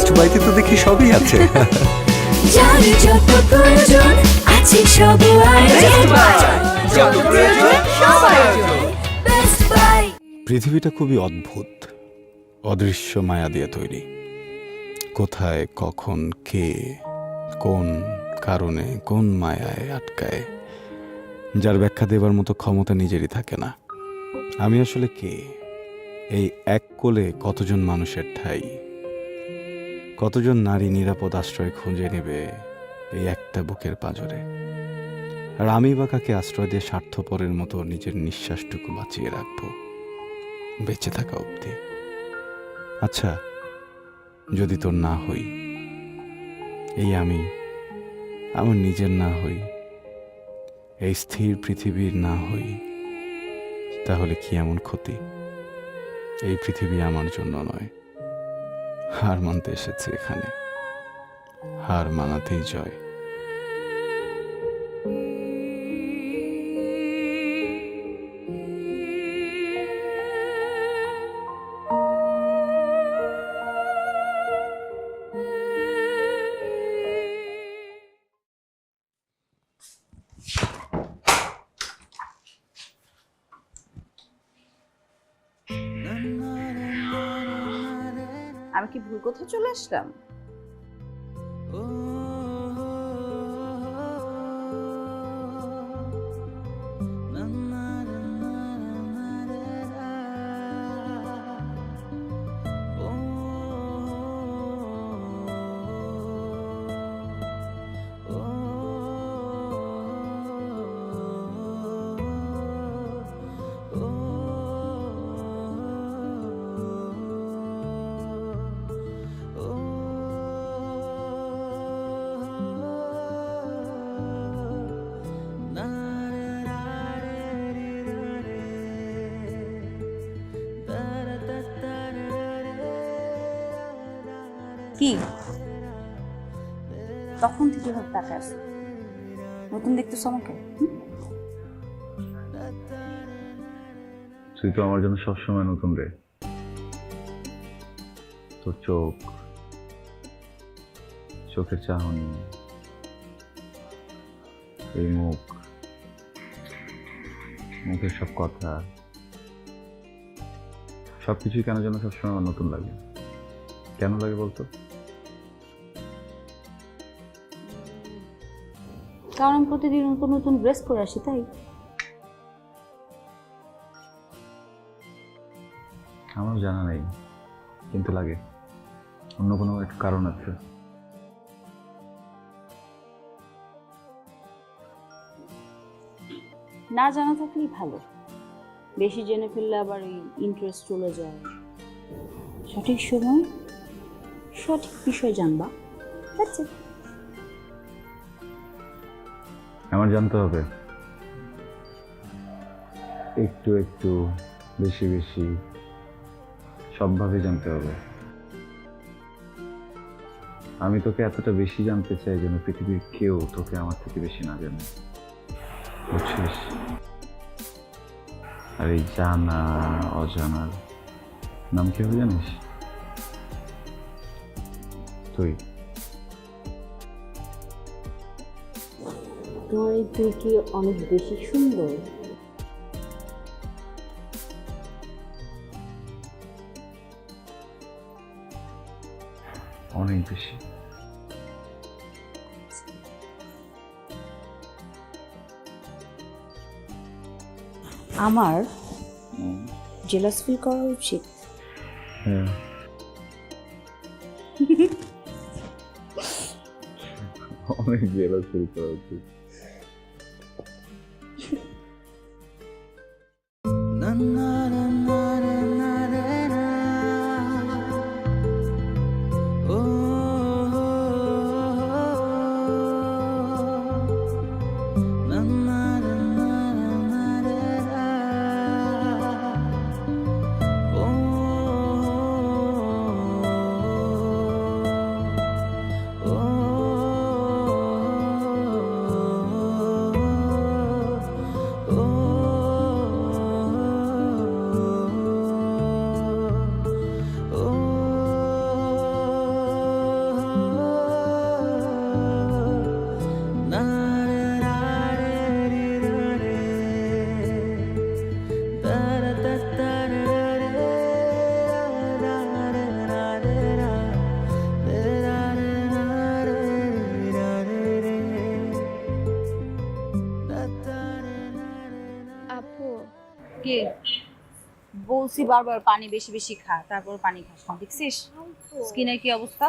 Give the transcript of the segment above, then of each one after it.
Best বাইতে তো দেখি সবই আছে। যার যত প্রয়োজন আছে সব আয়োজন, যত প্রয়োজন সব আয়োজন। Best buy. পৃথিবীটা খুবই অদ্ভুত, অদৃশ্য মায়া দিয়ে তৈরি। কোথায় কখন কে কোন কারণে কোন মায়ায় আটকায়, যার ব্যাখ্যা দেবার মতো ক্ষমতা নিজেরই থাকে না। আমি আসলে কে? এই এক কোলে কতজন মানুষের ঠাই, কতজন নারী নিরাপদ আশ্রয় খুঁজে নেবে এই একটা বুকের পাঁজরে। আর আমি বা কাকে আশ্রয় দিয়ে স্বার্থপরের মতো নিজের নিঃশ্বাসটুকু বাঁচিয়ে রাখবো বেঁচে থাকা অবধি। আচ্ছা, যদি তোর না হই, এই আমি আমার নিজের না হই, এই স্থির পৃথিবীর না হই, তাহলে কি এমন ক্ষতি? এই পৃথিবী আমার জন্য নয়। হার মানতে এসেছি এখানে, হার মানাতেই জয়। আমি কি ভুল কোথাও চলে আসলাম? কি তখন থেকে ভাব তাকায় আছে, নতুন দেখতেছ আমাকে? তুই তো আমার জন্য সবসময় নতুন রে। তোর চোখ, চোখের চাহনি, এই মুখ, মুখের সব কথা, সবকিছুই কেন যেন সবসময় আমার নতুন লাগে। কেন লাগে বলতো? কারণ প্রতিদিন নতুন নতুন ড্রেস পরে আসি, তাই। আমার জানা নেই, কিন্তু লাগে। অন্য কোনো একটা কারণ আছে। না জানা থাকলেই ভালো, বেশি জেনে ফেললে আবার এই ইন্টারেস্ট চলে যায়। সঠিক সময় সঠিক বিষয় জানবা, that's it. আমার জানতে হবে, একটু একটু, বেশি বেশি, সবভাবে জানতে হবে। আমি তোকে এতটা বেশি জানতে চাই যেন পৃথিবীর কেউ তোকে আমার থেকে বেশি না জানে, বুঝছিস? আর এই জানা অজানার নাম কি হবে জানিস? তুই। তোমার এই তুই কি অনেক বেশি সুন্দর? অনেক বেশি। আমার জেলাস ফিল করা উচিত? হ্যাঁ, অনেক জেলাস ফিল করা উচিত। কে বলছি বারবার পানি বেশি বেশি খা, তারপর পানি খাস না, দেখছিস স্কিনের কি অবস্থা?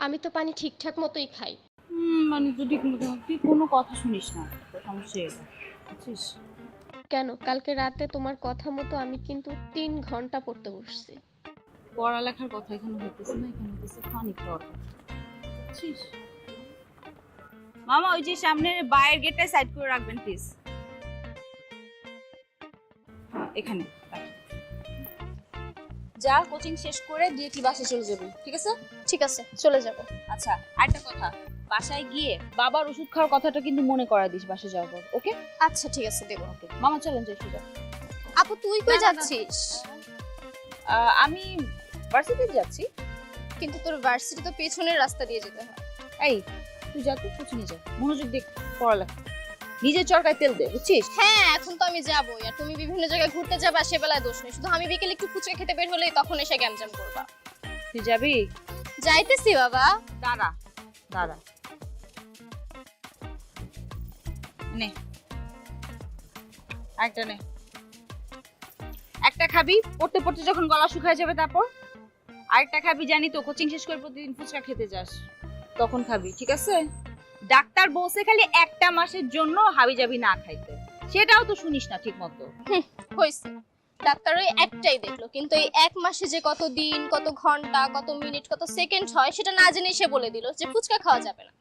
আমি তো পানি ঠিকঠাক মতোই খাই। মানে যদি তুই কোনো কথা শুনিস না, সমস্যা এটা, বুঝছিস? কেন, কালকে রাতে তোমার কথা মতো আমি কিন্তু 3 ঘন্টা পড়তে বসছি। পড়ালেখার কথা এখানে হইতেছে না, এখানে হইতেছে পানি খাওয়ার কথা, বুঝছিস? মামা ওই যে সামনের বাইরের গেটটা সাইড করে রাখবেন প্লিজ। এখানে যা, কোচিং শেষ করে দিয়ে কি বাসে চলে যাবি, ঠিক আছে? ঠিক আছে, চলে যাব। আচ্ছা, আরেকটা কথা, বাসায় গিয়ে বাবার ওষুধ খাওয়ার কথাটা কিন্তু মনে করা দিস বাসায় যাওয়ার পর, ওকে? আচ্ছা ঠিক আছে, দেব। ওকে মামা, চলেন যাই সোজা। আপু তুই কই না, না, না। যাচ্ছিস? আমি ভার্সিটিতে যাচ্ছি। কিন্তু তোর ভার্সিটি তো পেছনের রাস্তা দিয়ে যেতে হয়। এই তুই যা, তুই কোচিংয়ে যা, মনোযোগ দেখ পড়ালেখা, নিজের চরকায় তেল দে, বুঝছিস? হ্যাঁ, এখন তো আমি যাবই, আর তুমি বিভিন্ন জায়গায় ঘুরতে যাবে, সে বেলায় দোষ নেই। শুধু আমি বিকেলে একটু ফুচকা খেতে বের হলেই তখন এসে গ্যামজাম করবা। তুই যাবি? যাইতেছি বাবা। দাঁড়া দাঁড়া, নে একটা নে, একটা খাবি, পড়তে পড়তে যখন গলা শুকায় যাবে তারপর আরেকটা খাবি। জানি তো কোচিং শেষ করে প্রতিদিন ফুচকা খেতে যাস, তখন খাবি, ঠিক আছে? ডাক্তার বলছে খালি একটা মাসের জন্য হাবি যাবি না খাইতে, সেটাও তো শুনিস না ঠিক মতো। হইছে, ডাক্তার ওই একটাই দেখলো, কিন্তু এই 1 মাসে যে কত দিন, কত ঘন্টা, কত মিনিট, কত সেকেন্ড হয় সেটা না জেনেই সে বলে দিল যে ফুচকা খাওয়া যাবে না।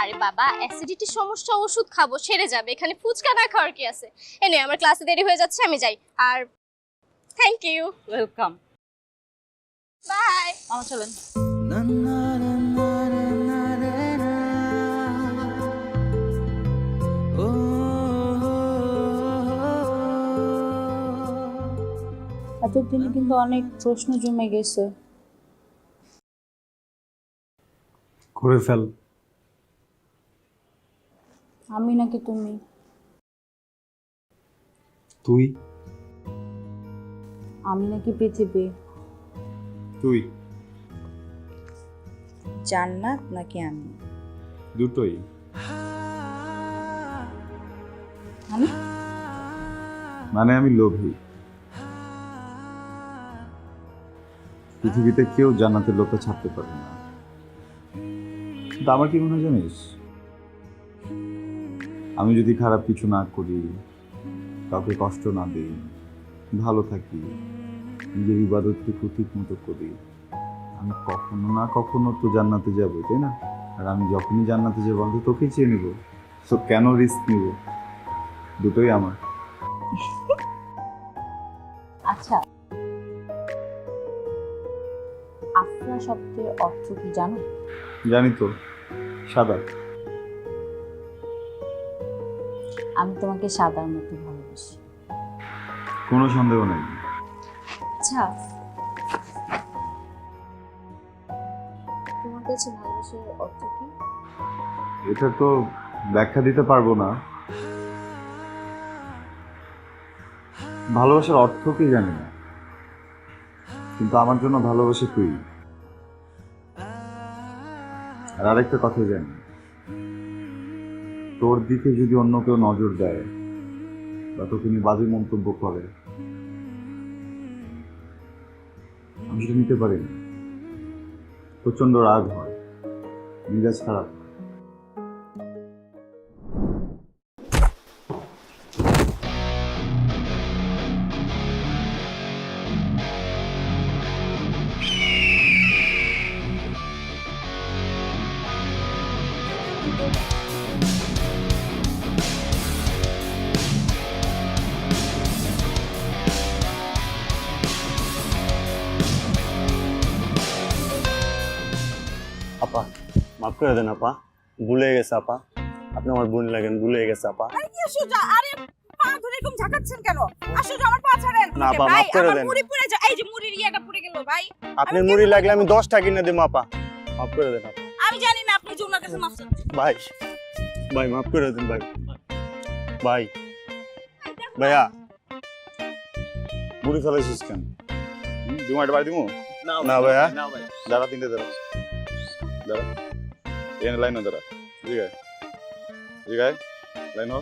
আরে বাবা, অ্যাসিডিটির সমস্যা, ওষুধ খাবো, সেরে যাবে, এখানে ফুচকা না খাওয়ার কি আছে? এনে আমার ক্লাসে দেরি হয়ে যাচ্ছে, আমি যাই। আর থ্যাংক ইউ, ওয়েলকাম। বাই। মামা চলেন। এতদিনে কিন্তু অনেক প্রশ্ন জমে গেছে। করে ফেল। আমি নাকি তুমি? তুই। আমি নাকি পৃথিবী? তুই। জান্নাত নাকি আমি? দুটোই। আমি মানে আমি লোভী। পৃথিবীতে কেউ জান্নাতের লোকটা ছাড়তে পারে না। কিন্তু আমার কি মনে হয় জানিস, আমি যদি খারাপ কিছু না করি, কাউকে কষ্ট না দিই, ভালো থাকি, নিজের ইবাদতটুকু ঠিক মতো করি, আমি কখনো না কখনো তো জান্নাতে যাবো, তাই না? আর আমি যখনই জান্নাতে যাবো আমি তো তোকেই চেয়ে নেবো, তো কেন রিস্ক নিব? দুটোই আমার। আচ্ছা, আফরা শব্দের অর্থ কি জানো? জানি তো, সাদা। আমি তোমাকে সাদার মতো ভালোবাসি। কোনো সন্দেহ নেই। আচ্ছা, তোমার কাছে ভালোবাসার অর্থ কি? এটা তো ব্যাখ্যা দিতে পারবো না। ভালোবাসার অর্থ কি জানি না, কিন্তু আমার জন্য ভালোবাসে তুই। আর আরেকটা কথা জানি, তোর দিকে যদি অন্য কেউ নজর দেয় বা তোকে নিয়ে বাজে মন্তব্য করে, আমি সেটা নিতে পারি না। প্রচন্ড রাগ হয়, মেজাজ খারাপ। আপা মাফ করে দেন আপা, ভুলে গেছে আপা, আপনি আমার বোন লাগেন, ভুলে গেছে আপা। কি সোজা? আরে পা ধরে এরকম ঝাঁকাচ্ছেন কেন? আসলে আমার পা ছাড়েন। না, আপা, ভাই, মাফ করে আমার দেন। মুড়ি পুড়ে যায়। এই যে মুড়ির ইয়াটা পুড়ে গেল ভাই। আপনার মুড়ি লাগলে আমি 10 টাকা কিনে দেবো আপা, মাফ করে দেন আপা। আমি জানি না আপনি যে ওনার কাছে মাফ চাচ্ছেন। ভাই ভাই মাফ করে দেন ভাই। ভাই ভাইয়া মুড়ি ফেলাইছিস কেন? দিমো একটা বাড়ি দিমো? না ভাইয়া, দাঁড়া, তিনটে দাঁড়া, দাঁড়া, এখানে লাইনে দাঁড়া, ঠিক আছে, ঠিক আছে, লাইন হ।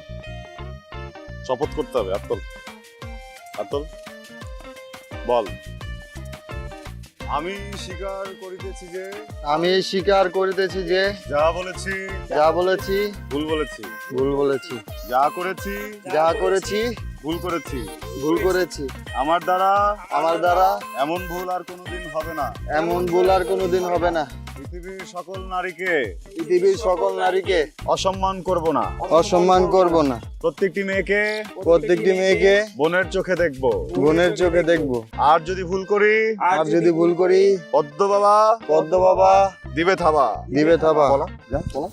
শপথ করতে হবে। আত্তল আত্তল বল। আমি স্বীকার করিতেছি যে আমি স্বীকার করিতেছি যে যা বলেছি যা বলেছি ভুল বলেছি, ভুল বলেছি, যা করেছি যা করেছি ভুল করেছি। ভুল করেছি। আমার দ্বারা এমন ভুল আর কোনোদিন হবে না। ভুল আর কোনোদিন হবে না। পৃথিবীর সকল নারীকে পৃথিবীর সকল নারীকে অসম্মান করব না। অসম্মান করব না। প্রত্যেকটি মেয়েকে প্রত্যেকটি মেয়েকে বোনের চোখে দেখব। বোনের চোখে দেখব। আর যদি ভুল করি পদ্ম বাবা দিবে থাবা। বলা যা বলা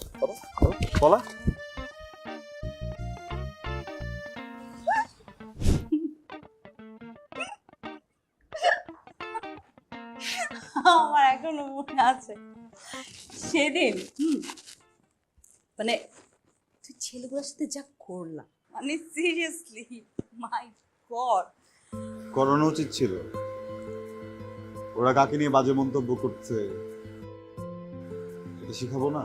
বলা। আমার এখনো মনে আছে সেদিন মানে তুই ছেলেগুলোর সাথে যা করলাম, মানে সিরিয়াসলি মাই গড। করানো উচিত ছিল। ওরা কাকে নিয়ে বাজে মন্তব্য করছে এটা শিখাবো না?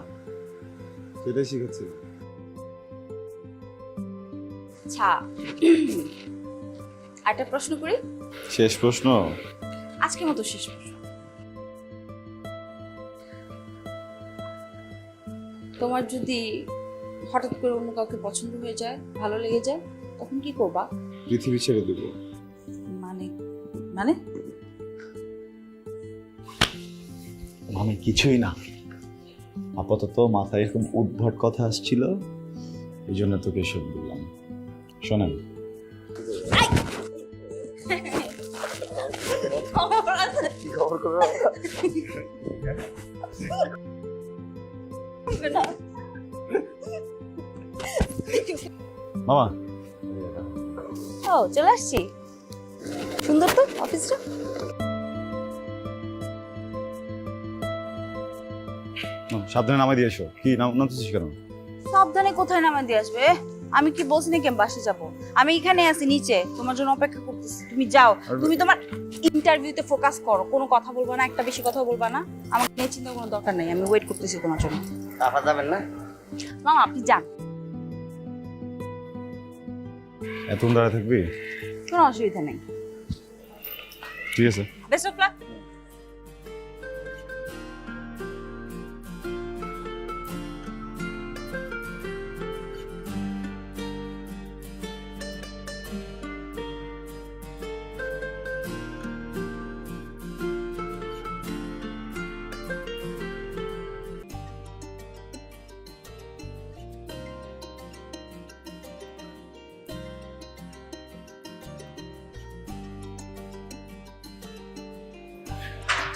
সেটাই শিখেছি। আচ্ছা একটা প্রশ্ন করি, শেষ প্রশ্ন। আজকের মতো শেষ প্রশ্ন। তোমার যদি হঠাৎ করে অন্য কাউকে পছন্দ হয়ে যায়, ভালো লেগে যায়, তখন কি করবা? পৃথিবী ছেড়ে দেব। মানে মানে আমি কিছুই না, আপাতত মাথায় এরকম উদ্ভট কথা আসছিল, এই জন্য তোকে এসব বললাম। শোনেন, মামা ও চলে আসছি। সুন্দর তো অফিসটা। সাবধানে নামাই দিয়ে এসো। কি নামতেছিস কেন? সাবধানে কোথায় নামা দিয়ে আসবে? আমি কি বলছি নাকি আমি বাসে যাবো? আমি এখানে আছি নিচে, তোমার জন্য অপেক্ষা করতেছি। তুমি যাও, তুমি তোমার ইন্টারভিউতে ফোকাস করো, কোনো কথা বলবা না, একটা বেশি কথা বলবা না। আমাকে নিয়ে চিন্তা কোনো দরকার নেই, আমি ওয়েট করতেছি তোমার জন্য। টাকা যাবেন না? মামা আপনি যান। এতক্ষণ দাঁড়ায় থাকবি? কোনো অসুবিধা নেই। ঠিক আছে। Best of luck.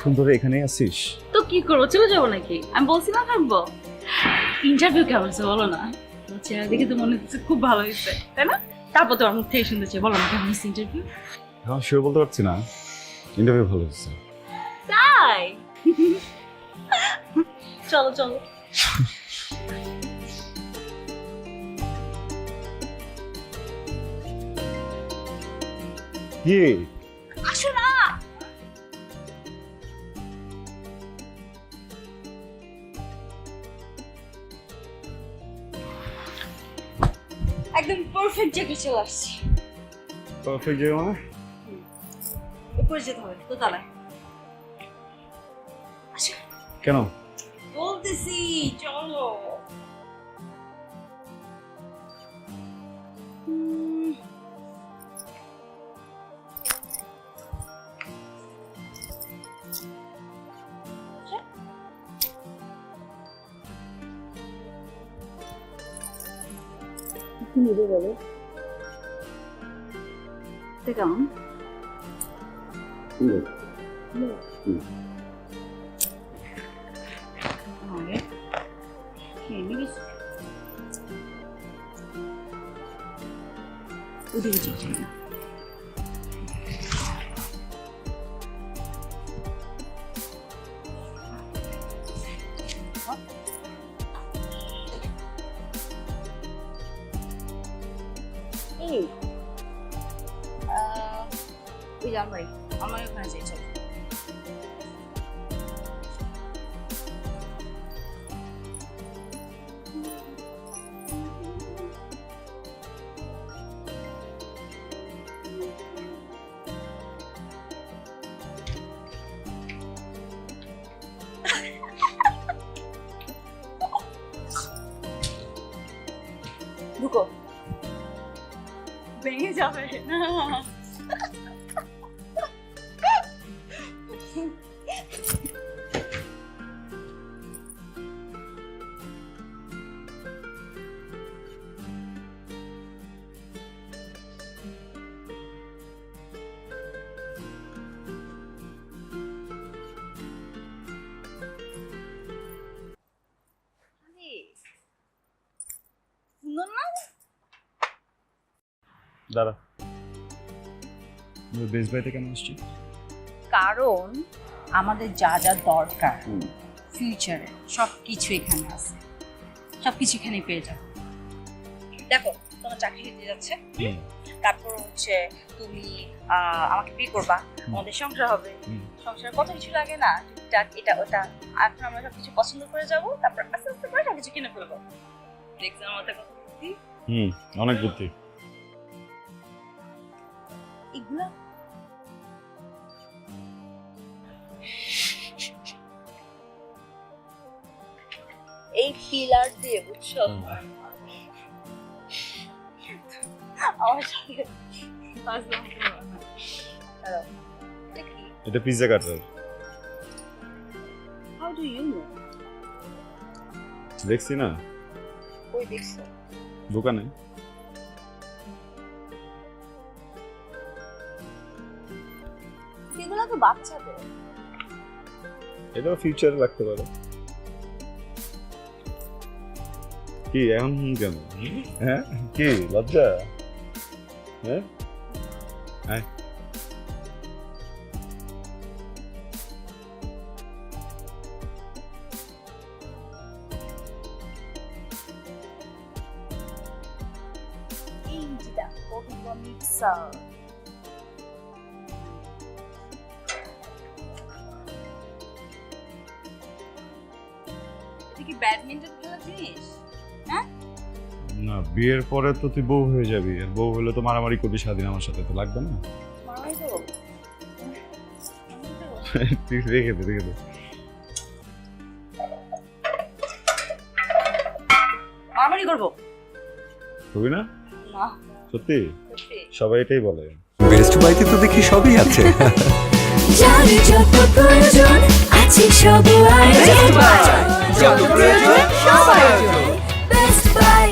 এতক্ষণ ধরে এখানেই আছিস? তো কি করবো, চলে যাবো নাকি? আমি বলছি না থাকবো। ইন্টারভিউ কেমন হয়েছে বলো না? তোমার চেহারা দেখে তো মনে হচ্ছে খুব ভালো হয়েছে, তাই না? তারপর তোমার মুখ থেকে শুনতে চাই, বলো না কেমন হয়েছে ইন্টারভিউ? এখন শিওর বলতে পারছি না, ইন্টারভিউ ভালো হচ্ছে। তাই চলো চলো। কি আসো না। একদম পারফেক্ট জায়গায় চলে আসছি। পারফেক্ট জায়গা মানে? উপরে যেতে হবে দোতলায়। কেন? বলতেছি চলো। কেমন? ওদিকে চলছে না। এই ওই জামাই আমার ওখানে যাই চলো। ঢুকো। ভেঙে যাবে না। সুন্দর না? দাঁড়া, বেস বাড়িতে কেন আসছি? কারণ আমাদের যা যা দরকার ফিউচারে সবকিছু এখানে আছে, সবকিছু এখানে পেয়ে যাবো। দেখো তোমার চাকরি হতে যাচ্ছে, তারপর হচ্ছে তুমি আমাকে বিয়ে করবা, আমাদের সংসার হবে, সংসারে কত কিছু লাগে না, টুকটাক এটা ওটা। এখন আমরা সবকিছু পছন্দ করে যাবো, তারপর আস্তে আস্তে করে সবকিছু কিনে ফেলবো। দেখছো আমার মাথায় কত বুদ্ধি? অনেক বুদ্ধি। এগুলা এই পিলার দিয়ে, বুঝছো, আমার সাথে বাজলাম না। দাঁড়াও, এটা কি? এটা pizza cutter. How do you know? দেখছি না কই দেখছো? দোকানে। এগুলো তো বাচ্চাদের। এটাও ফিউচারে রাখতে পারে। কি এখন কেন? হ্যাঁ কি লজ্জা? হ্যাঁ হ্যাঁ এই যে দেখো মিক্সার। এটা কি ব্যাডমিন্টন খেলার জিনিস? না, বিয়ের পরে তো তুই বউ হয়ে যাবি, আর বউ হলে তো মারামারি করবি সারাদিন আমার সাথে, তো লাগবে না। মারামারি করো? তুই রেখে দে, রেখে দে। মারামারি করবো হবে না? না, সত্যি? সত্যি। সবাই এটাই বলে। বেস্ট বাইতে তো দেখি সবই আছে। যার যত প্রয়োজন আছে সব আয়োজন, যত প্রয়োজন সব আয়োজন। Best buy.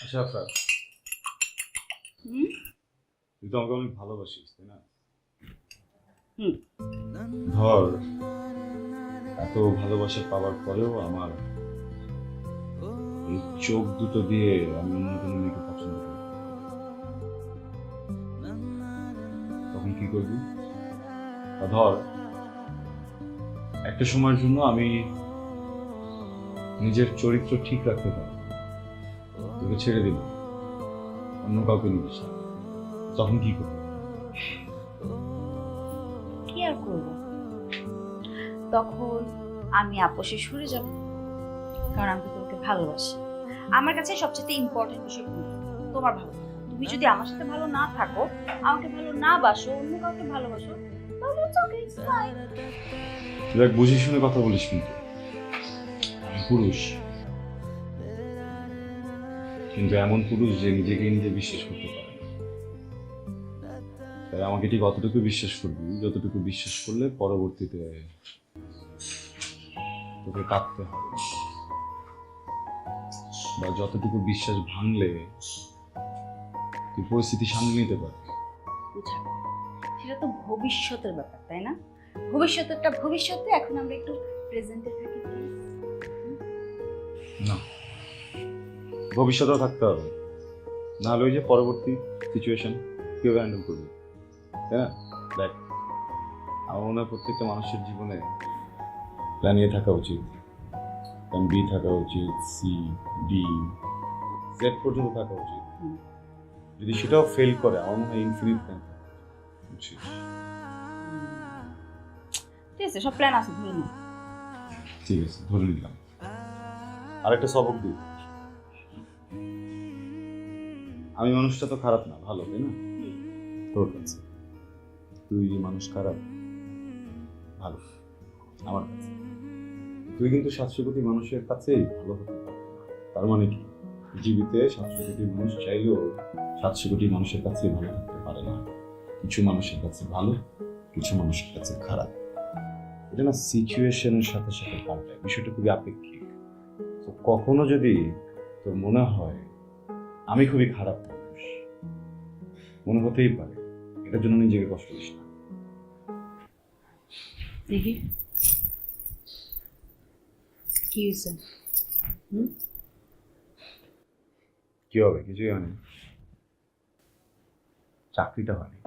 আচ্ছা আপনার তুই তো আমাকে অনেক ভালোবাসিস, তাই না? ধর এত ভালোবাসা পাওয়ার পরেও আমার এই চোখ দুটো দিয়ে আমি অন্য কোনো মেয়েকে পছন্দ করি, তখন কি করবি? বা ধর একটা সময়ের জন্য আমি নিজের চরিত্র ঠিক রাখতে পারি, তোকে ছেড়ে দিল, অন্য কাউকে নিস, তখন কি করবি? কি আর করবো? তখন আমি আপোষে সরে যাব, কারণ আমি তো তোমাকে ভালোবাসি। আমার কাছে সবচেয়ে ইম্পর্টেন্ট বিষয় তোমার ভালো। তুমি যদি আমার সাথে ভালো না থাকো, আমাকে ভালো না বাসো, অন্য কাউকে ভালোবাসো, তাহলে it's okay, it's fine. দেখ, বুঝে শুনে কথা বলিস, কিন্তু আমি পুরুষ, কিন্তু এমন পুরুষ যে নিজেকে নিজে বিশ্বাস করতে পারে না। তাই আমাকে ঠিক অতটুকু বিশ্বাস করবি যতটুকু বিশ্বাস করলে পরবর্তীতে তোকে কাঁদতে হবে, বা যতটুকু বিশ্বাস ভাঙলে তুই পরিস্থিতি সামলে নিতে পারবি। বুঝা, সেটা তো ভবিষ্যতের ব্যাপার, তাই না? ভবিষ্যতেরটা ভবিষ্যতে, এখন আমরা একটু প্রেজেন্টে থাকি প্লিজ। না, ভবিষ্যতেও থাকতে হবে, নাহলে ওই যে পরবর্তী সিচুয়েশন কিভাবে হ্যান্ডেল করবি, তাই না? দেখ, আমার মনে হয় প্রত্যেকটা মানুষের জীবনে প্ল্যান নিয়ে থাকা উচিত। প্ল্যান বি থাকা উচিত, সি, ডি, জেড পর্যন্ত থাকা উচিত। যদি সেটাও ফেল করে আমার মনে হয় ইনফিনিট প্ল্যান থাকা উচিত। ঠিক আছে, সব প্ল্যান আছে, ধরে নাও। ঠিক আছে, ধরে নিলাম। আরেকটা সবক দিই, আমি মানুষটা তো খারাপ না, ভালো, তাই না? তোর কাছে তুই মানুষ খারাপ, ভালো আমার কাছে। তুই কিন্তু 700 কোটি মানুষের কাছেই ভালো হতে পারবি না। তার মানে কি, পৃথিবীতে 700 কোটি মানুষ চাইলেও 700 কোটি মানুষের কাছে ভালো থাকতে পারে না। কিছু মানুষের কাছে ভালো, কিছু মানুষের কাছে খারাপ। এটা না সিচুয়েশনের সাথে সাথে পাল্টায়, বিষয়টা খুবই আপেক্ষিক। তো কখনো যদি তোর মনে হয় আমি খুবই খারাপ মানুষ, মনে হতেই পারে, এটার জন্য নিজেকে কষ্ট দিস না। দেখি কি হয়েছে? কি হবে? কিছুই হয়নি, চাকরিটা হয়নি।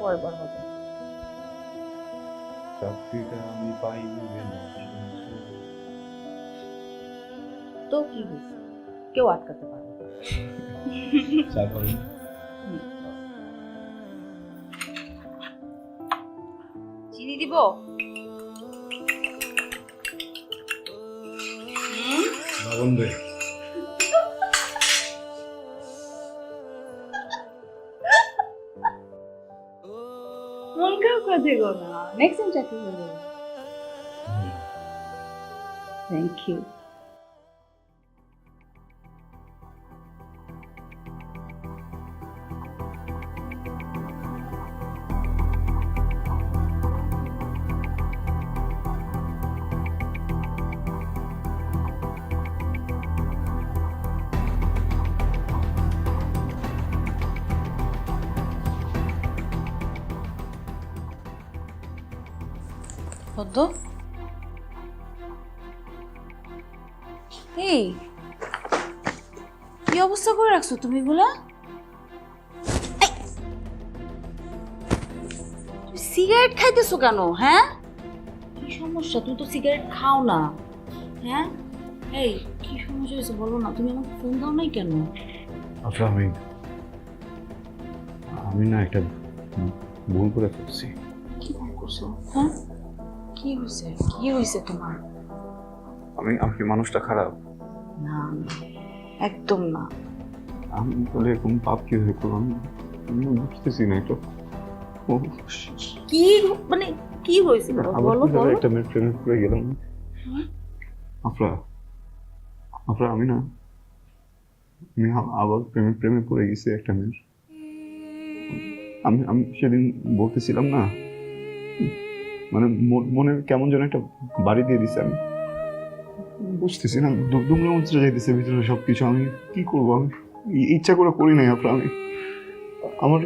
পরবার হবে। চাকরিটা আমি পাইনি কেন? তো কি হয়েছে? কেউ আটকাতে পারে না। চা খাবি? চিনি দিব? লবণ দে। মন খারাপ করে দেবো না, নেক্সট টাইম চাকরি করবো। Thank you. পদ্ম, এই কি অবস্থা করে রাখছো তুমি এগুলা? সিগারেট খাইতেছো কেন? হ্যাঁ, কি সমস্যা? তুমি তো সিগারেট খাও না। হ্যাঁ, এই কি সমস্যা হয়েছে বলো না, তুমি আমাকে ফোন দাও নাই কেন? আচ্ছা, আমি না একটা ভুল করে ফেলছি। কি ভুল করছো? হ্যাঁ, কি হয়েছে? কি হয়েছে তোমার? আমি কি মানুষটা খারাপ? না, একদম না। আমি বলে এরকম পাপ কিভাবে করলাম আমি বুঝতেছি না। এটা কি মানে কি হয়েছিল বলো বলো। একটা মেয়ের প্রেমে পড়ে গেলাম। আফরা আমি না, আমি আবার প্রেমে পড়ে গেছি একটা মেয়ের। আমি সেদিন বলতেছিলাম না, মানে মনে কেমন যেন একটা বাড়ি দিয়ে দিছে। আমি বুঝতেছি না, দুমড়ে মুচড়ে যাইতেছে ভিতরে সবকিছু। আমি কি করবো? আমি ইচ্ছা করে করি নাই আফরা। আমি আমার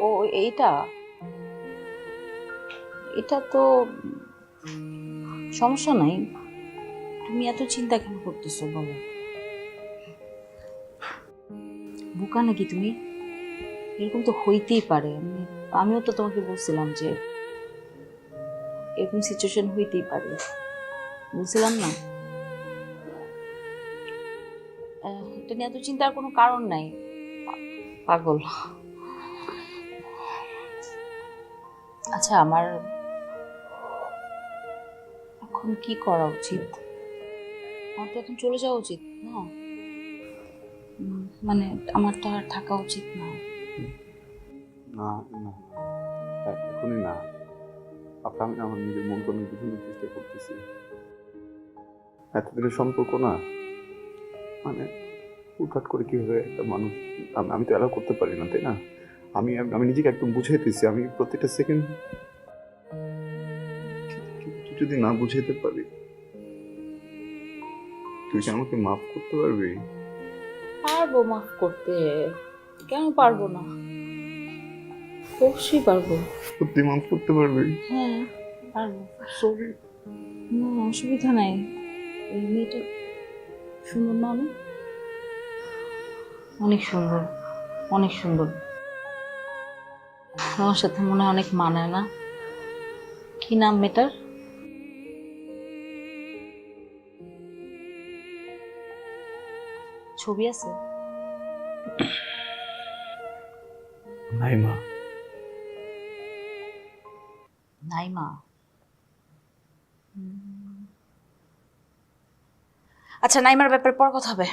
ও এইটা এটা তো সমস্যা নাই। তুমি এত চিন্তা কেন করতেছো বলো? বোকা নাকি তুমি? এরকম তো হইতেই পারে। আমিও তো তোমাকে বলছিলাম যে এরকম সিচুয়েশন হইতেই পারে, বলছিলাম না? এটা নিয়ে এত চিন্তার কোনো কারণ নাই, পাগল। আচ্ছা, আমার এখন কি করা উচিত? আমার তো এখন চলে যাওয়া উচিত না? মানে আমার তো আর থাকা উচিত না। না না, এখনই না। আপনার আমি আমার নিজের মন করে বুঝানোর চেষ্টা করতেছি। এতদিনের সম্পর্ক না, মানে হুটহাট করে কিভাবে একটা মানুষ, আমি তো অ্যালাউ করতে পারি না, তাই না? আমি নিজেকে একদম বুঝাইতেছি। আমি প্রত্যেকটা সেকেন্ড যদি না বুঝাইতে পারি, তুই কি আমাকে মাফ করতে পারবি? পারবো মাফ করতে, কেন পারবো না? অবশ্যই পারবো। সত্যি মাফ করতে পারবি? হ্যাঁ পারবো। সরি। না অসুবিধা নাই। এই মেয়েটা সুন্দর না অনেক? অনেক সুন্দর, অনেক সুন্দর। আমার সাথে মনে হয় অনেক মানায় না? কি নাম মেয়েটার? ছবি আছে? নাইমা। নাইমা। আচ্ছা নাইমার ব্যাপারে পর কথা হবে।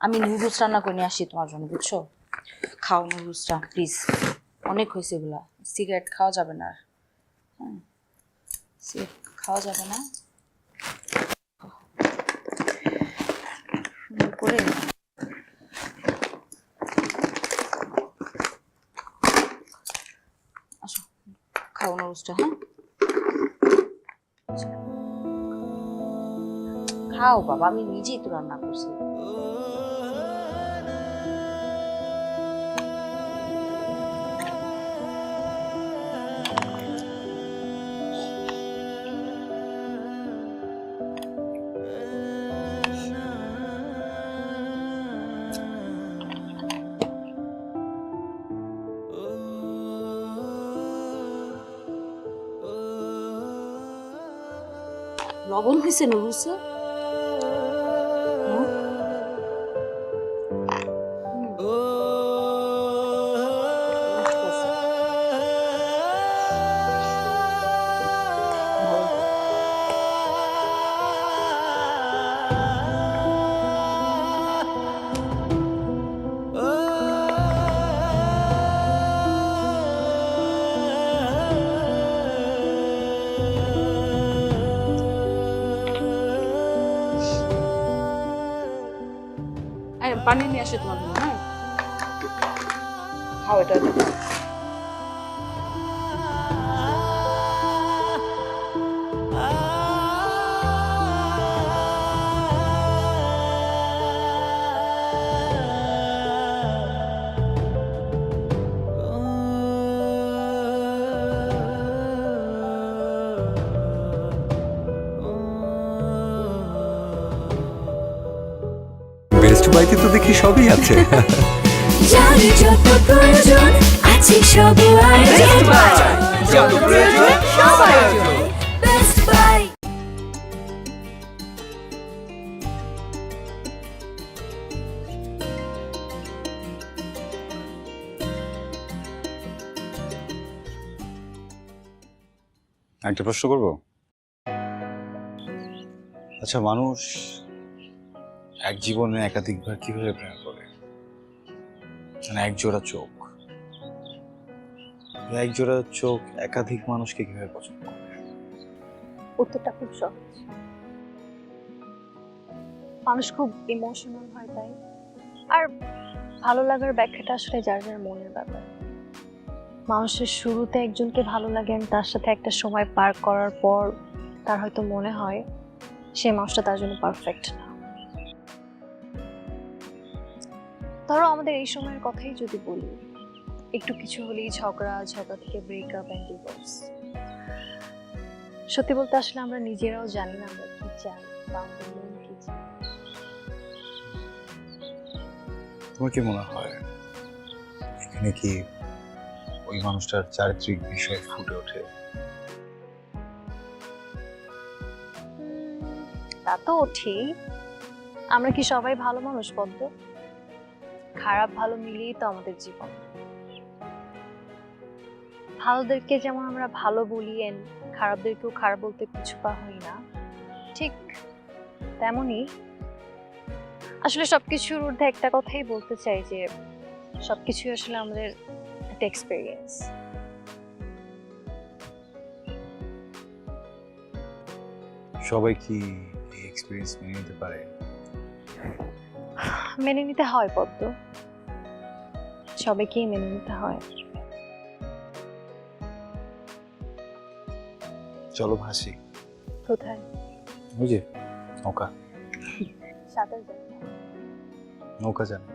আমি নুডলস রান্না করে নিয়ে আসি তোমার জন্য, বুঝছো? খাও নুডলসটা প্লিজ, অনেক হয়েছে এগুলা। সিগারেট খাওয়া যাবে না আর। হ্যাঁ সিগারেট খাওয়া যাবে না। সুন্দর করে আসো খাও নুডলসটা। হ্যাঁ খাও বাবা, আমি নিজেই তো রান্না করছি। লবণ হয়েছে নুডলসে? পানি নিয়ে আসে তোমার জন্য। হ্যাঁ খাও এটা। বেস্ট বাইতে তো দেখি সবই আছে। যার যত প্রয়োজন আছে সব আয়োজন। যত প্রয়োজন সব আয়োজন। Best buy. একটা প্রশ্ন করবো? আচ্ছা মানুষ এক জীবনে একাধিকবার কিভাবে প্রেম করে? মানে এক জোড়া চোখ একাধিক মানুষকে কিভাবে পছন্দ করে? উত্তরটা খুব সহজ। মানুষ খুব ইমোশনাল হয় তাই। আর ভালো লাগার ব্যাখ্যাটা আসলে যার যার মনের ব্যাপার। মানুষের শুরুতে একজনকে ভালো লাগে আর তার সাথে একটা সময় পার করার পর তার হয়তো মনে হয় সে মানুষটা তার জন্য পারফেক্ট না। ধরো আমাদের এই সময়ের কথাই যদি বলি, একটু কিছু হলেই ঝগড়া থেকে ব্রেকআপ এন্ড ডিভোর্স। সত্যি বলতে আসলে আমরা নিজেরাও জানি না আমরা কি চাই বা আমাদের মন কি চাই। তোমার কি মনে হয় এখানে কি ওই মানুষটার চারিত্রিক বিষয় ফুটে ওঠে? তা তো ঠিক। আমরা কি সবাই ভালো মানুষ পদ্ম? খারাপ ভালো মিলিয়ে তো আমাদের জীবন। ভালোদেরকে যেমন আমরা ভালো বলি, খারাপদেরকেও খারাপ বলতে পিছুপা হই না, ঠিক তেমনই আসলে সবকিছুর ঊর্ধ্বে একটা কথাই বলতে চাই যে সবকিছুই আসলে আমাদের একটা এক্সপেরিয়েন্স। সবাই কি এই এক্সপেরিয়েন্স মেনে নিতে পারে? মেনে নিতে হয় পদ্ম, সবাইকেই মেনে নিতে হয়। চলো ভাসি। কোথায়? ওই যে নৌকা। সাঁতার জানি না। নৌকা জানো?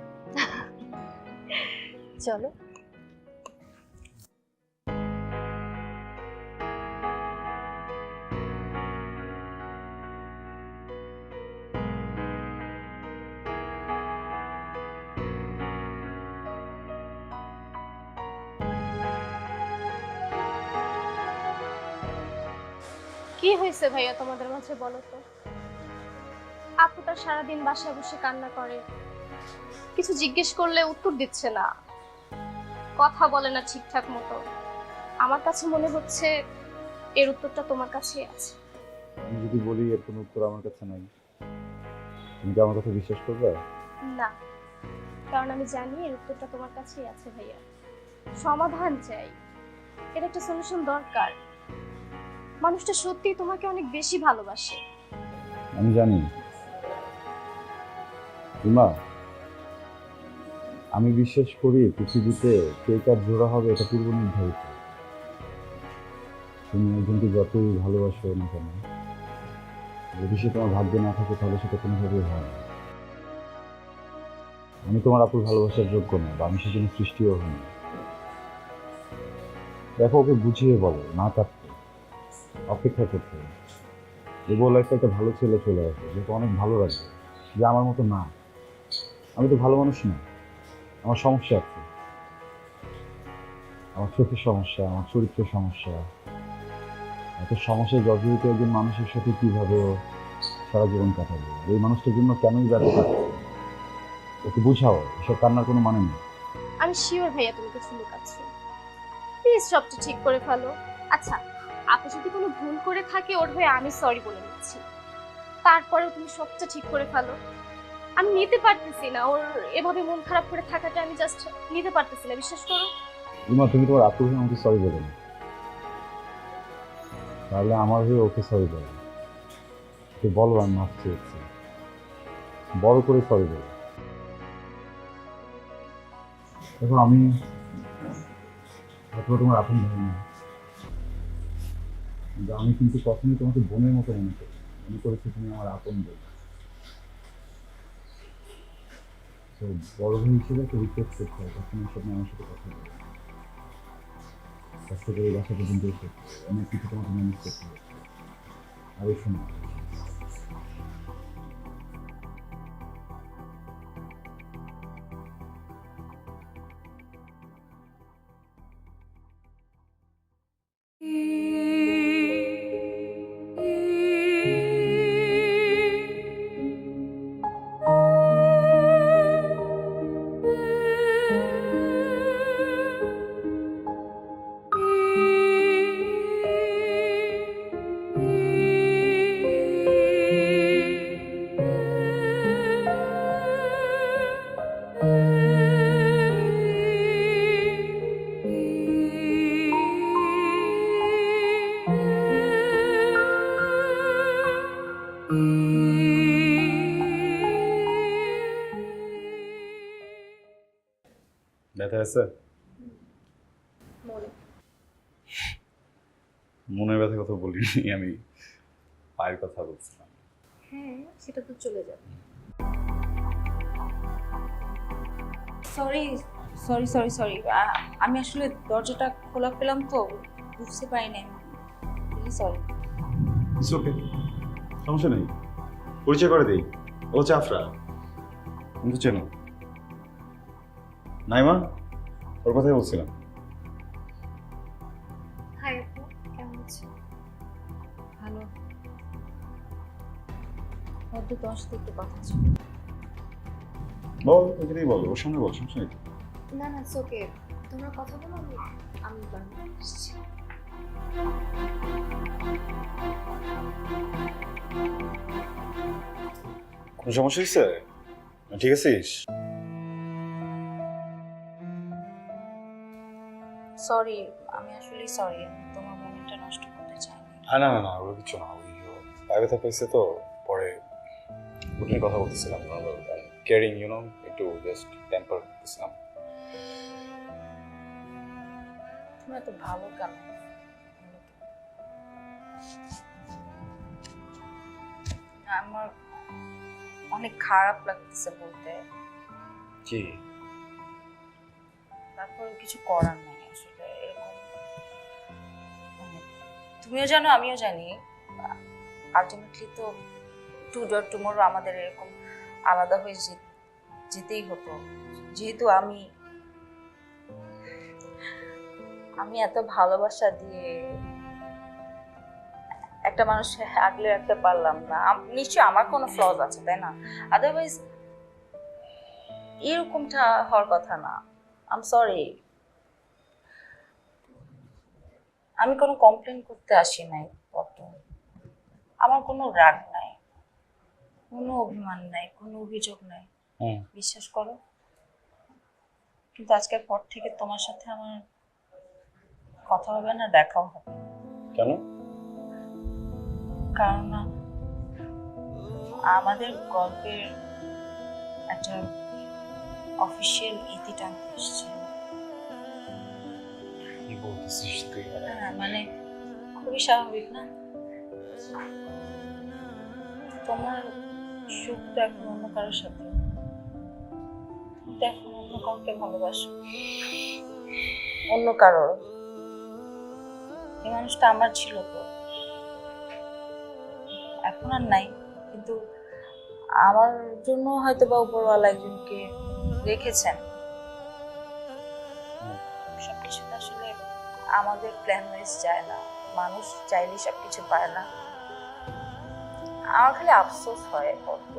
চলো। কি হয়েছে ভাইয়া তোমাদের মাঝে বলো তো? আপুটা সারাদিন বাসায় বসে কান্না করে, কিছু জিজ্ঞেস করলে উত্তর দিচ্ছে না, কথা বলে না ঠিকঠাক মতো। আমার কাছে মনে হচ্ছে এর উত্তরটা তোমার কাছেই আছে। আমি যদি বলি এর কোনো উত্তর আমার কাছে নাই, তুমি কি আমার কথা বিশ্বাস করবে? না, কারণ আমি জানি এর উত্তরটা তোমার কাছেই আছে ভাইয়া। সমাধান চাই, এর একটা সলিউশন দরকার। মানুষটা সত্যিই তোমাকে অনেক বেশি ভালোবাসে। আমি জানি রিমা, আমি বিশ্বাস করি পৃথিবীতে কে কার জোড়া হবে এটা পূর্ব নির্ধারিত। তুমি একজনকে যতই ভালোবাসো না কেন, যদি সে তোমার ভাগ্যে না থাকে তাহলে সেটা কোনোভাবেই হয় না। আমি তোমার আপুর ভালোবাসার যোগ্য না, বা আমি সেজন্য সৃষ্টিও হই না। দেখো, ওকে বুঝিয়ে বলো না কাটতে, অপেক্ষা করতে। এগো লাইফে একটা ভালো ছেলে চলে আসবে, যেটা অনেক ভালো লাগবে, যে আমার মতো না। আমি তো ভালো মানুষ না, আমার সমস্যা আছে। আমার চোখের সমস্যা, আমার চরিত্রের সমস্যা। এত সমস্যায় জর্জরিত একজন মানুষের সাথে কিভাবে ও সারা জীবন কাটাবে? এই মানুষটার জন্য কেনই ব্যর্থ থাকছে? ওকে বুঝাও, এসব কান্নার কোনো মানে নেই। আমি শিওর ভাইয়া তুমি কিছু লুকাচ্ছ। প্লিজ সবটা ঠিক করে ফেলো। আচ্ছা, আপনি যদি কোনো ভুল করে থাকে ওর হয়ে আমি সরি বলে নিচ্ছি, তারপরেও তুমি সবটা ঠিক করে ফেলো। আমি নিতে পারতেছি না ওর এভাবে মন খারাপ করে থাকাটা, আমি জাস্ট নিতে পারতেছি না, বিশ্বাস করো। রিমা, তুমি তোমার আপুর হয়ে আমাকে সরি বলো না, তাহলে আমার হয়ে ওকে সরি বলো। ওকে বলো আমি মাফ চেয়েছি, বড় করে সরি বলো। দেখো, আমি হয়তো তোমার আপন ভাই না, কিন্তু আমি কিন্তু কখনোই তোমাকে বোনের মতো মনে করেছি তুমি আমার আপন বোন। তো বড় ভাই হিসেবে একটা রিকোয়েস্ট করতে হয়, তখন এসব নিয়ে আমার সাথে কথা বলো। কষ্ট করে বাসা পর্যন্ত এসে অনেক কিছু তোমাকে ম্যানেজ করতে হবে। আরও শোনো, ব্যথা আছে? মনের ব্যথার কথা বলিনি, আমি পায়ের কথা বলছিলাম। হ্যাঁ, সেটা তো চলে যাবে। সরি সরি সরি সরি, আমি আসলে দরজাটা খোলা পেলাম তো, বুঝতে পারিনি। Really sorry. ইটস ওকে, সমস্যা নেই। পরিচয় করে দেই, ও হচ্ছে আফরা। তুমি তো চেনো নাইমা, ওর কথাই বলছিলাম। হাই আপু, কেমন আছো? ভালো। হয়তো তোমার সাথে একটু কথা ছিল। বল, ওইটাই বল, ওর সামনে বল, সমস্যা নেই। না না, ইটস ওকে, তোমরা কথা বলো, আমি বাড়ি আসছি। কোনো সমস্যা হয়েছে? ঠিক আছিস? সরি, আমি আসলে সরি, তোমার মোমেন্টটা নষ্ট করতে চাইনি। হ্যাঁ, না না না, ওগুলো কিছু না। ওই পায়ে ব্যথা পেয়েছে তো, পরে ওটা নিয়ে কথা বলতেছিলাম। কেয়ারিং, একটু জাস্ট টেম্পার করতেছিলাম। তুমি এত ভালো কেন? আমার অনেক খারাপ লাগতেছে বলতে। কি? তারপর কিছু করার নেই আসলে, এরকম তুমিও জানো আমিও জানি, আলটিমেটলি তো টুমরো আমাদের এরকম আলাদা হয়ে যেতেই হতো। যেহেতু আমি এত ভালোবাসা দিয়ে একটা মানুষ আগলে রাখতে পারলাম না, নিশ্চয়ই আমার কোনো ফ্লজ আছে, তাই না? আদারওয়াইজ এরকমটা হওয়ার কথা না। আম সরি, আমি কোনো কমপ্লেন করতে আসি নাই কত, আমার কোনো রাগ নাই, কোনো অভিমান নাই, কোনো অভিযোগ নাই, বিশ্বাস করো। কিন্তু আজকের পর থেকে তোমার সাথে আমার কথা হবে না, দেখাও হবে। কেন? কারণ না, আমাদের গল্পের একটা অফিসিয়াল ইতি টানতে এসছে। কি বলতেছিস তুই? হ্যাঁ, মানে খুবই স্বাভাবিক না? তোমার সুখ তো এখন অন্য কারোর সাথে, তুমি তো এখন অন্য কাউকে ভালোবাসো, অন্য কারোর। এই মানুষটা আমার ছিল তো, এখন আর নাই, কিন্তু আমার জন্য হয়তো বা উপরওয়ালা একজনকে রেখেছেন। সবকিছু তো আসলে আমাদের প্ল্যান ওয়াইজ যায় না, মানুষ চাইলে সবকিছু পায় না। আমার খালি আফসোস হয়, বড্ড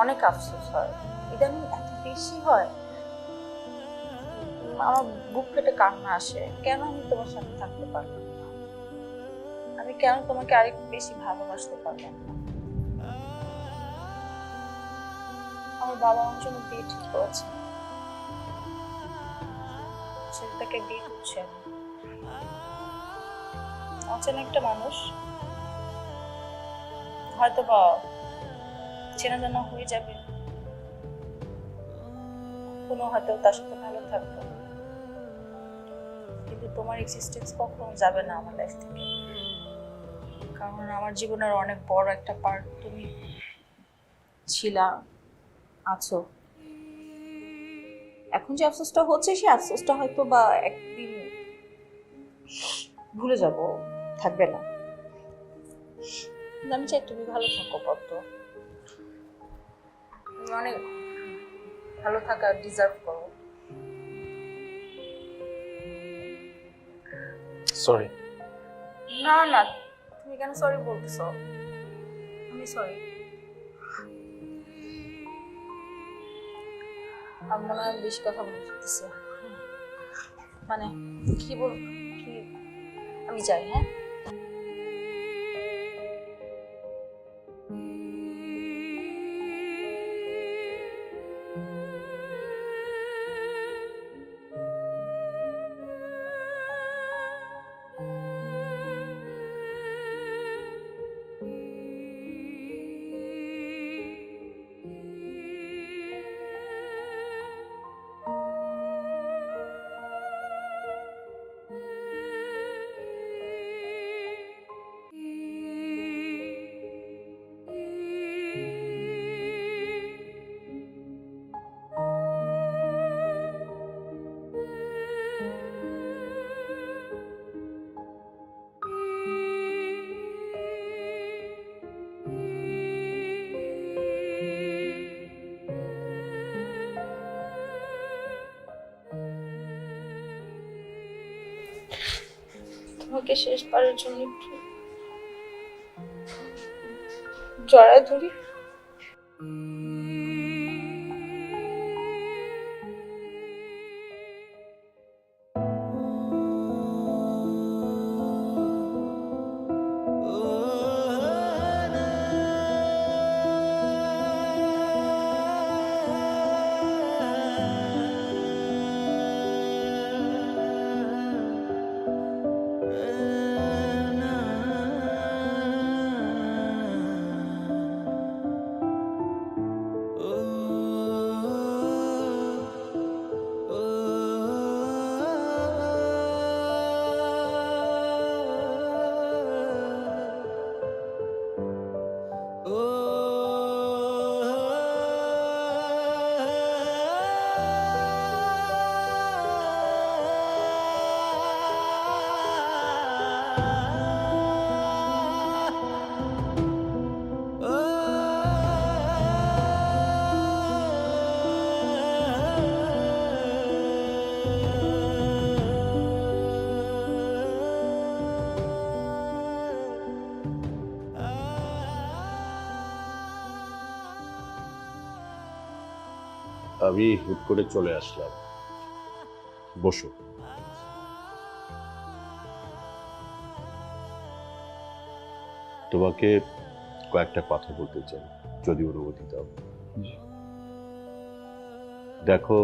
অনেক আফসোস হয়, ইদানিং এত বেশি হয়, আমার বুক ফেটে কান্না আসে। কেন আমি তোমার সাথে থাকতে পারলাম না? আমি কেন তোমাকে আরেকটু বেশি ভালোবাসতে পারলাম না? আমার বাবা আমার জন্য বিয়ে ঠিক করেছে, ছেলেটাকে বিয়ে করছে। আমি অচেনা একটা মানুষ, হয়তো বা চেনা জানা হয়ে যাবে, কোনো হয়তো তার সাথে ভালো থাকবো, কিন্তু তোমার এক্সিস্টেন্স কখনো যাবে না আমার লাইফ থেকে। কারণ আমার জীবনের অনেক বড় একটা পার্ট তুমি ছিলা, আছো। এখন যে আফসোসটা হচ্ছে, সেই আফসোসটা হয়তো বা একদিন ভুলে যাব, থাকবে না। আমি চাই তুমি ভালো থাকো পদ্ম, তুমি অনেক ভালো থাকা ডিজার্ভ করো। সরি। না না, তুমি কেন সরি বলতেছো? আমি সরি, আমি মনে হয় বেশি কথা বলতেছি। মানে কি বল, কি, আমি যাই। হ্যাঁ, তোমাকে শেষবারের জন্য একটু জড়ায় ধরি। আমি হুট করে চলে আসলাম। বসো। তোমাকে কয়েকটা কথা বলতে চাই, যদি অনুমতি দাও। দেখো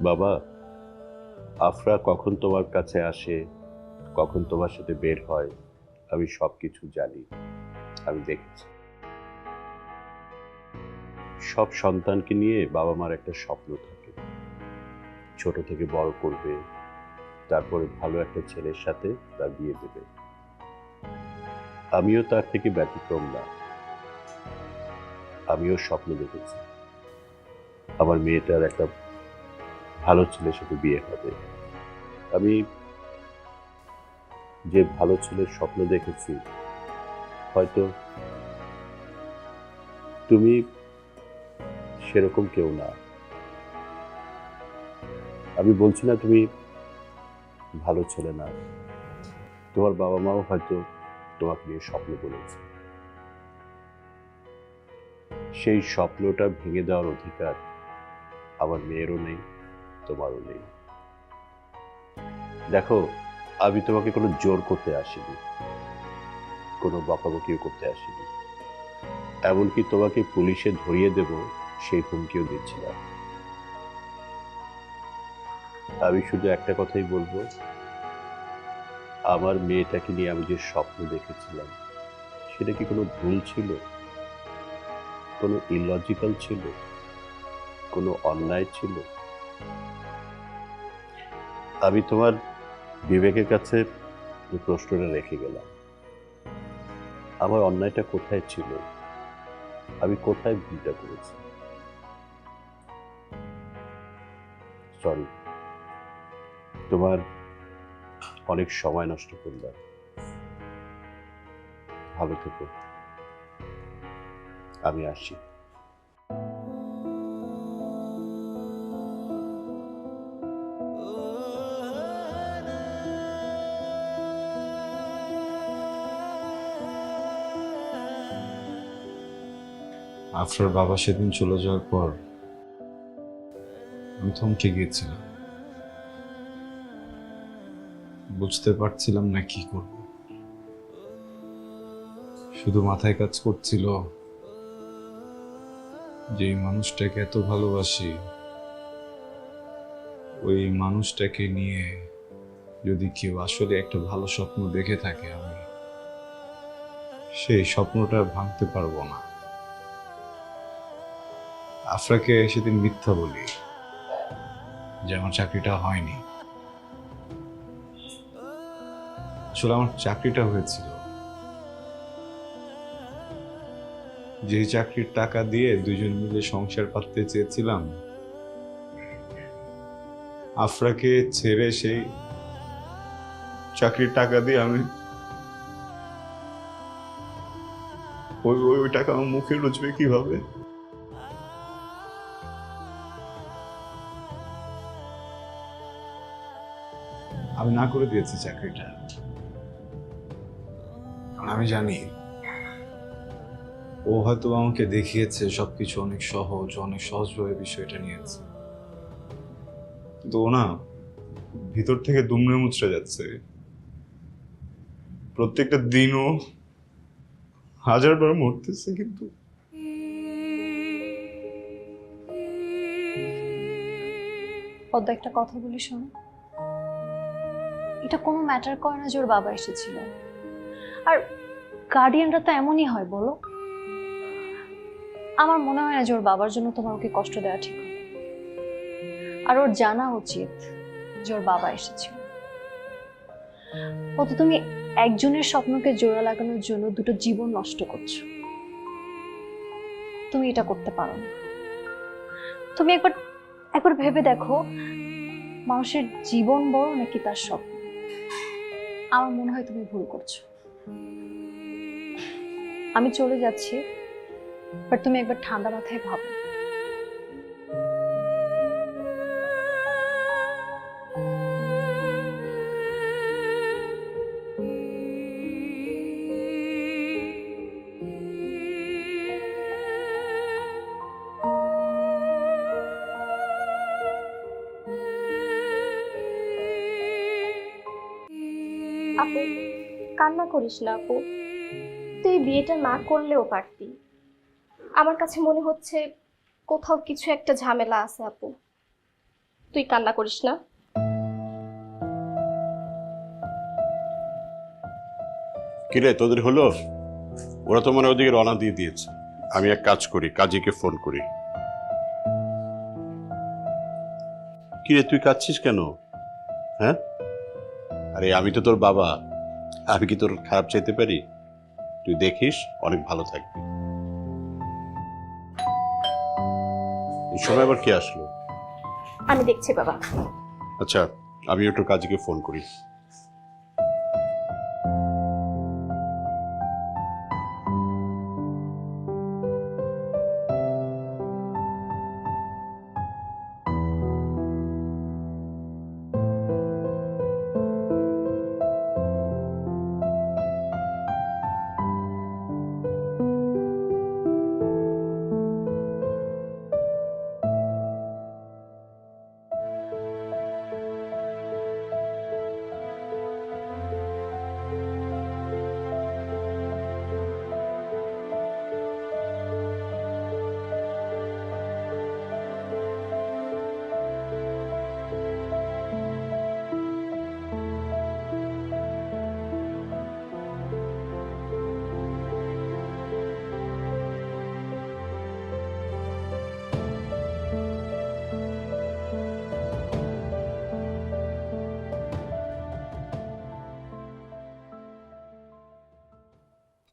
বাবা, আফরা কখন তোমার কাছে আসে, কখন তোমার সাথে বের হয়, আমি সবকিছু জানি, আমি দেখেছি। সব সন্তানকে নিয়ে বাবা মার একটা স্বপ্ন থাকে, ছোট থেকে বড় করবে, তারপরে ভালো একটা ছেলের সাথে তার বিয়ে দেবে। আমিও তার থেকে ব্যতিক্রম না। আমিও স্বপ্ন দেখেছি আমার মেয়েটার একটা ভালো ছেলের সাথে বিয়ে হবে। আমি যে ভালো ছেলের স্বপ্ন দেখেছি, হয়তো তুমি সেরকম কেউ না। আমি বলছি না তুমি ভালো ছেলে না, তোমার বাবা মাও হয়তো তোমাকে নিয়ে স্বপ্ন বলেছে। সেই স্বপ্নটা ভেঙে দেওয়ার অধিকার আমার মেয়েরও নেই, তোমারও নেই। দেখো, আমি তোমাকে কোনো জোর করতে আসিনি, কোনো বকাবকিও করতে আসিনি, এমনকি তোমাকে পুলিশে ধরিয়ে দেব সেই হুমকিও দিচ্ছিলাম। আমি শুধু একটা কথাই বলবো, আমার মেয়েটাকে নিয়ে আমি যে স্বপ্ন দেখেছিলাম, সেটা কি কোনো ভুল ছিল, কোনো ইলজিক্যাল ছিল, কোনো অন্যায় ছিল? আমি তোমার বিবেকের কাছে এই প্রশ্নটা রেখে গেলাম, আমার অন্যায়টা কোথায় ছিল, আমি কোথায় ভুলটা করেছি? সরি, তোমার অনেক সময় নষ্ট করলাম। ভালো থেকো, আমি আসি। আফরার বাবা সেদিন চলে যাওয়ার পর আমি থমকে গিয়েছিলাম, বুঝতে পারছিলাম না কি করব। শুধু মাথায় কাজ করছিল যে এই মানুষটাকে এত ভালোবাসি, ওই মানুষটাকে নিয়ে যদি কেউ আসলে একটা ভালো স্বপ্ন দেখে থাকে, আমি সেই স্বপ্নটা ভাঙতে পারবো না। আফরাকে সেদিন মিথ্যা বলি যে আমার চাকরিটা হয়নি। আসলে আমার চাকরিটা হয়েছিল, যে চাকরির টাকা দিয়ে দুজন মিলে সংসার পাততে চেয়েছিলাম, আফরাকে ছেড়ে সেই চাকরির টাকা দিয়ে আমি ওই টাকা আমার মুখে রুচবে কিভাবে? আমি না করে দিয়েছি চাকরিটা, কারণ আমি জানি ও হয়তো আমাকে দেখিয়েছে সবকিছু অনেক সহজ, অনেক সহজভাবে বিষয়টা নিয়েছে, কিন্তু ও না ভিতর থেকে দুমড়ে মুচড়ে যাচ্ছে। প্রত্যেকটা দিনও হাজারবার মরতেছে, কিন্তু পদ্মা, একটা কথা বলি শোনো, এটা কোনো ম্যাটার করে না যে ওর বাবা এসেছিল। আর গার্ডিয়ানরা তো এমনই হয়, বলো। আমার মনে হয় না যে ওর বাবার জন্য তোমার ওকে কষ্ট দেওয়া ঠিক হবে। আর ওর জানা উচিত যে ওর বাবা এসেছিল। অত তুমি একজনের স্বপ্নকে জোড়া লাগানোর জন্য দুটো জীবন নষ্ট করছো। তুমি এটা করতে পারো না। তুমি একবার ভেবে দেখো, মানুষের জীবন বড় নাকি তার স্বপ্ন? আমার মনে হয় তুমি ভুল করছো। আমি চলে যাচ্ছি, বাট তুমি একবার ঠান্ডা মাথায় ভাবো। আপু কান্না করিস না আপু, তুই বিয়েটা না করলেও পারতি। আমার কাছে মনে হচ্ছে কোথাও কিছু একটা ঝামেলা আছে আপু, তুই কান্না করিস না। কিরে তোদের হলো? ওরা তো মানে ওদিকে রওনা দিয়ে দিয়েছে। আমি এক কাজ করি, কাজীকে ফোন করি। কিরে তুই কাঁদছিস কেন? হ্যাঁ, আরে আমি তো তোর বাবা, আমি কি তোর খারাপ চাইতে পারি? তুই দেখিস অনেক ভালো থাকবি। এই সময় আবার কে আসলো? আমি দেখছি বাবা। আচ্ছা, আমি একটু কাজীকে ফোন করি।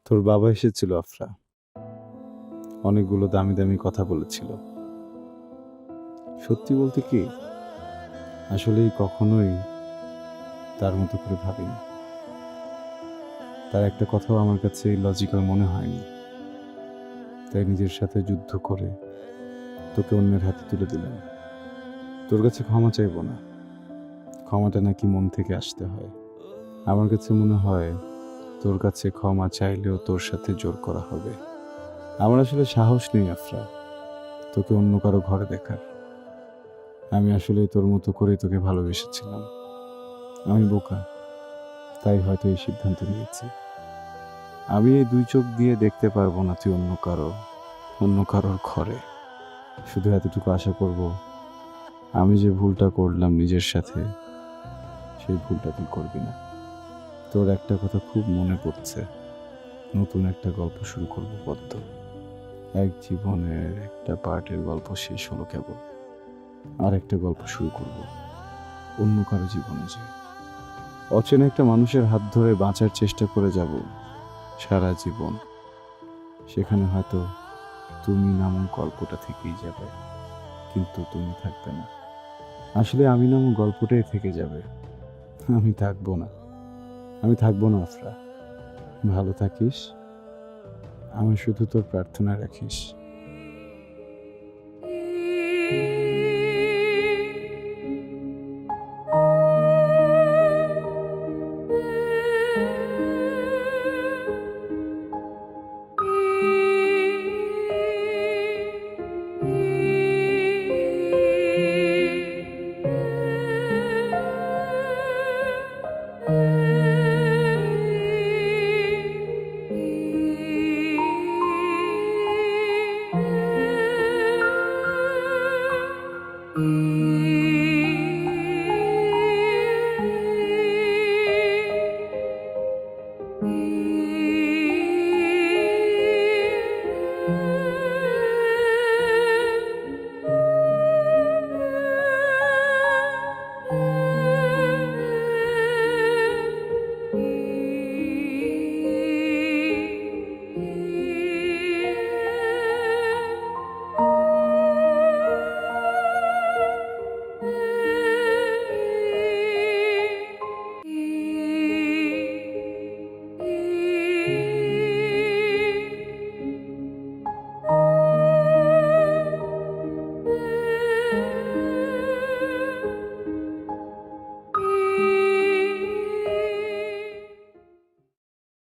তোর বাবা এসেছিল আফরা, অনেকগুলো দামি দামি কথা বলেছিল। সত্যি বলতে কি, আসলেই কখনোই তার মতো করে ভাবিনি। তার একটা কথাও আমার কাছে লজিক্যাল মনে হয়নি, তাই নিজের সাথে যুদ্ধ করে তোকে অন্যের হাতে তুলে দিলাম। তোর কাছে ক্ষমা চাইব না, ক্ষমাটা নাকি মন থেকে আসতে হয়। আমার কাছে মনে হয় তোর কাছে ক্ষমা চাইলেও তোর সাথে জোর করা হবে। আমার আসলে সাহস নেই আফরা তোকে অন্য কারো ঘরে দেখার। আমি আসলে তোর মতো করে তোকে ভালোবেসেছিলাম। আমি বোকা, তাই হয়তো এই সিদ্ধান্ত নিয়েছি। আমি এই দুই চোখ দিয়ে দেখতে পারবো না তুই অন্য কারোর ঘরে। শুধু এতটুকু আশা করব, আমি যে ভুলটা করলাম নিজের সাথে, সেই ভুলটা তুই করবি না। তোর একটা কথা খুব মনে পড়ছে, নতুন একটা গল্প শুরু করব পদ্ম। এক জীবনের একটা পার্টের গল্প শেষ হলো কেবল, আর একটা গল্প শুরু করব অন্য কারো জীবনে। যে অচেনা একটা মানুষের হাত ধরে বাঁচার চেষ্টা করে যাব সারা জীবন, সেখানে হয়তো তুমি নামক গল্পটা থেকেই যাবে, কিন্তু তুমি থাকবে না। আসলে আমি নামক গল্পটাই থেকে যাবে, আমি থাকবো না আফরা। ভালো থাকিস, আমি শুধু তোর প্রার্থনা রাখিস।